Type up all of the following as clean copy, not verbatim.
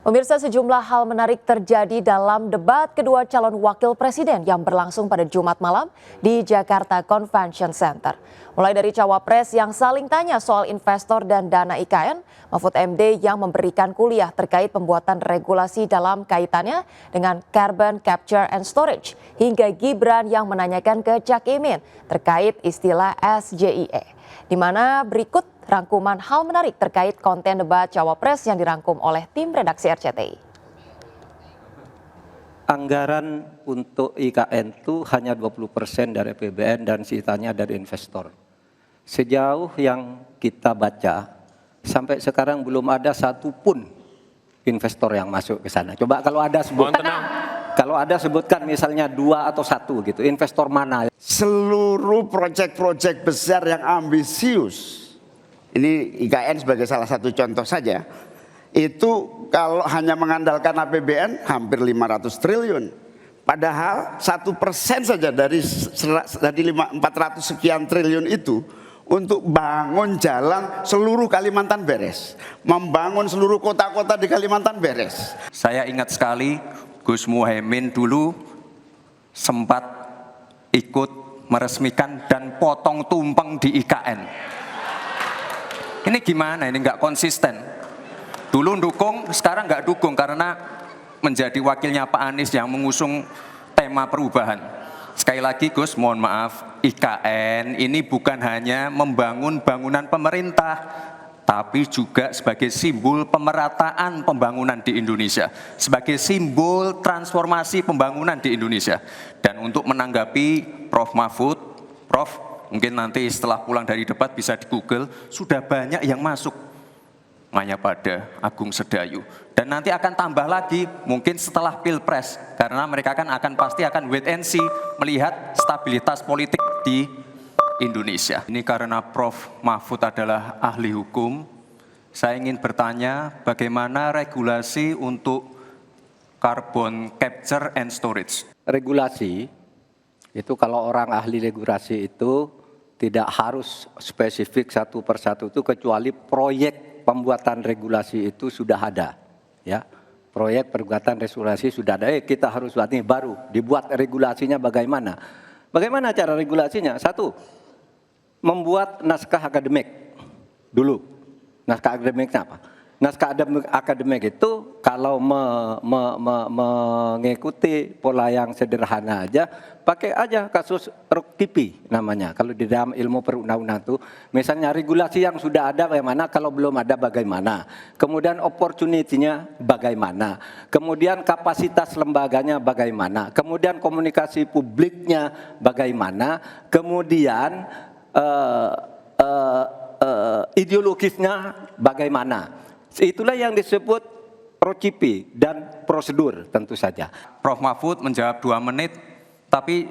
Pemirsa, sejumlah hal menarik terjadi dalam debat kedua calon wakil presiden yang berlangsung pada Jumat malam di Jakarta Convention Center. Mulai dari cawapres yang saling tanya soal investor dan dana IKN, Mahfud MD yang memberikan kuliah terkait pembuatan regulasi dalam kaitannya dengan carbon capture and storage, hingga Gibran yang menanyakan ke Cak Imin terkait istilah SJIE. Di mana berikut rangkuman hal menarik terkait konten debat cawapres yang dirangkum oleh tim redaksi RCTI. Anggaran untuk IKN itu hanya 20% dari APBN dan sisanya dari investor. Sejauh yang kita baca, sampai sekarang belum ada satupun investor yang masuk ke sana. Coba kalau ada sebutkan, sebutkan misalnya 2 atau 1 gitu, investor mana? Seluruh proyek-proyek besar yang ambisius, ini IKN sebagai salah satu contoh saja, itu kalau hanya mengandalkan APBN hampir 500 triliun. Padahal 1% saja dari 400 sekian triliun itu untuk bangun jalan seluruh Kalimantan beres, membangun seluruh kota-kota di Kalimantan beres. Saya ingat sekali Gus Muhaimin dulu sempat ikut meresmikan dan potong tumpeng di IKN. Ini gimana? Ini nggak konsisten. Dulu dukung, sekarang nggak dukung karena menjadi wakilnya Pak Anies yang mengusung tema perubahan. Sekali lagi Gus, mohon maaf, IKN ini bukan hanya membangun bangunan pemerintah, tapi juga sebagai simbol pemerataan pembangunan di Indonesia, sebagai simbol transformasi pembangunan di Indonesia. Dan untuk menanggapi Prof. Mahfud, Prof, mungkin nanti setelah pulang dari debat bisa di Google, sudah banyak yang masuk Mayapada, Agung Sedayu. Dan nanti akan tambah lagi mungkin setelah Pilpres, karena mereka akan pasti akan wait and see melihat stabilitas politik di Indonesia. Ini karena Prof. Mahfud adalah ahli hukum, saya ingin bertanya bagaimana regulasi untuk carbon capture and storage. Regulasi itu kalau orang ahli regulasi itu tidak harus spesifik satu persatu itu, kecuali proyek pembuatan regulasi itu sudah ada, ya. Proyek pembuatan regulasi sudah ada. Kita harus buat ini baru dibuat regulasinya bagaimana? Bagaimana cara regulasinya? 1, membuat naskah akademik dulu. Naskah akademiknya apa? Naskah akademik itu kalau mengikuti pola yang sederhana aja, pakai aja kasus Ruktipi namanya. Kalau di dalam ilmu perundang-undangan itu, misalnya regulasi yang sudah ada bagaimana, kalau belum ada bagaimana. Kemudian opportunity-nya bagaimana. Kemudian kapasitas lembaganya bagaimana. Kemudian komunikasi publiknya bagaimana. Kemudian ideologisnya bagaimana. Itulah yang disebut ROCP dan prosedur tentu saja. Prof. Mahfud menjawab 2 menit, tapi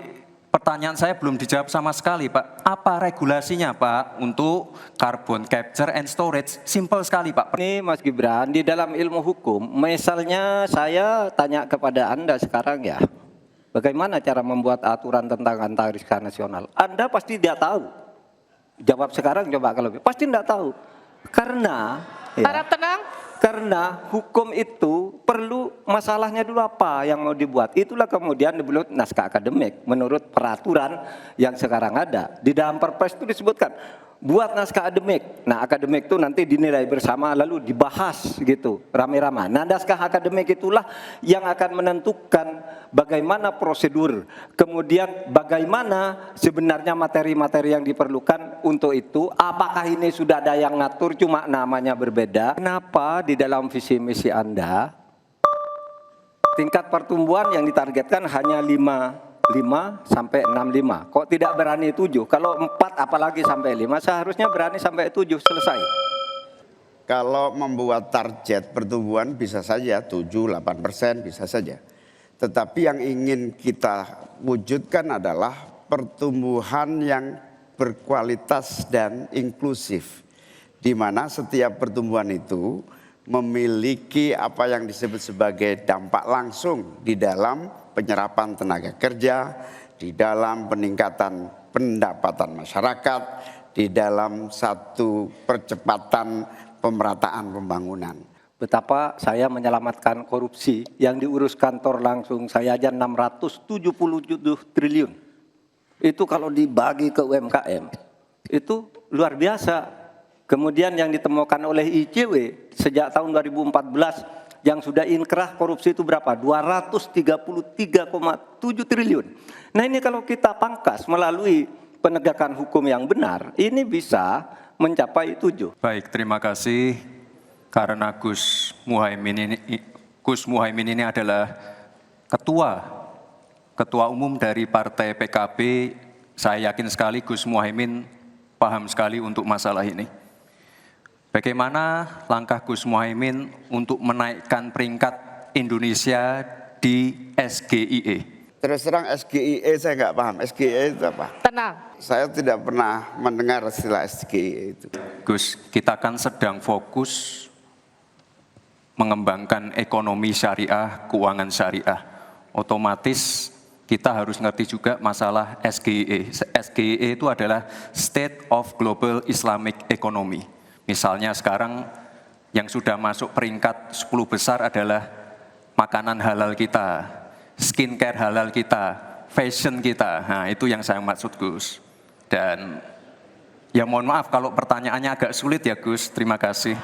pertanyaan saya belum dijawab sama sekali, Pak. Apa regulasinya, Pak, untuk carbon capture and storage? Simple sekali, Pak. Ini Mas Gibran, di dalam ilmu hukum, misalnya saya tanya kepada Anda sekarang ya, bagaimana cara membuat aturan tentang antariksa nasional? Anda pasti tidak tahu. Jawab sekarang coba kalau pasti tidak tahu. Karena harap tenang. Karena hukum itu perlu masalahnya dulu apa yang mau dibuat. Itulah kemudian dibuat naskah akademik menurut peraturan yang sekarang ada. Di dalam Perpres itu disebutkan buat naskah akademik. Nah, akademik itu nanti dinilai bersama lalu dibahas gitu rame-rame. Nah, naskah akademik itulah yang akan menentukan bagaimana prosedur, kemudian bagaimana sebenarnya materi-materi yang diperlukan untuk itu. Apakah ini sudah ada yang ngatur cuma namanya berbeda? Kenapa di dalam visi misi Anda tingkat pertumbuhan yang ditargetkan hanya 5 sampai 6,5. Kok tidak berani 7? Kalau 4 apalagi sampai 5, seharusnya berani sampai 7, selesai. Kalau membuat target pertumbuhan bisa saja 7-8% bisa saja. Tetapi yang ingin kita wujudkan adalah pertumbuhan yang berkualitas dan inklusif. Di mana setiap pertumbuhan itu memiliki apa yang disebut sebagai dampak langsung di dalam penyerapan tenaga kerja, di dalam peningkatan pendapatan masyarakat, di dalam satu percepatan pemerataan pembangunan. betapa saya menyelamatkan korupsi yang diurus kantor langsung saya aja 677 triliun. Itu kalau dibagi ke UMKM, itu luar biasa. Kemudian yang ditemukan oleh ICW sejak tahun 2014 yang sudah inkrah korupsi itu berapa? 233,7 triliun. Nah ini kalau kita pangkas melalui penegakan hukum yang benar, ini bisa mencapai 7. Baik, terima kasih. Karena Gus Muhaimin ini adalah ketua umum dari Partai PKB, saya yakin sekali Gus Muhaimin paham sekali untuk masalah ini. Bagaimana langkah Gus Muhaimin untuk menaikkan peringkat Indonesia di SGIE? Terus terang SGIE saya nggak paham. SGIE itu apa? Tenang. Saya tidak pernah mendengar istilah SGIE itu. Gus, kita kan sedang fokus mengembangkan ekonomi syariah, keuangan syariah. Otomatis kita harus ngerti juga masalah SGIE. SGIE itu adalah State of Global Islamic Economy. Misalnya sekarang yang sudah masuk peringkat 10 besar adalah makanan halal kita, skincare halal kita, fashion kita. Nah itu yang saya maksud Gus. Dan ya mohon maaf kalau pertanyaannya agak sulit ya Gus, terima kasih.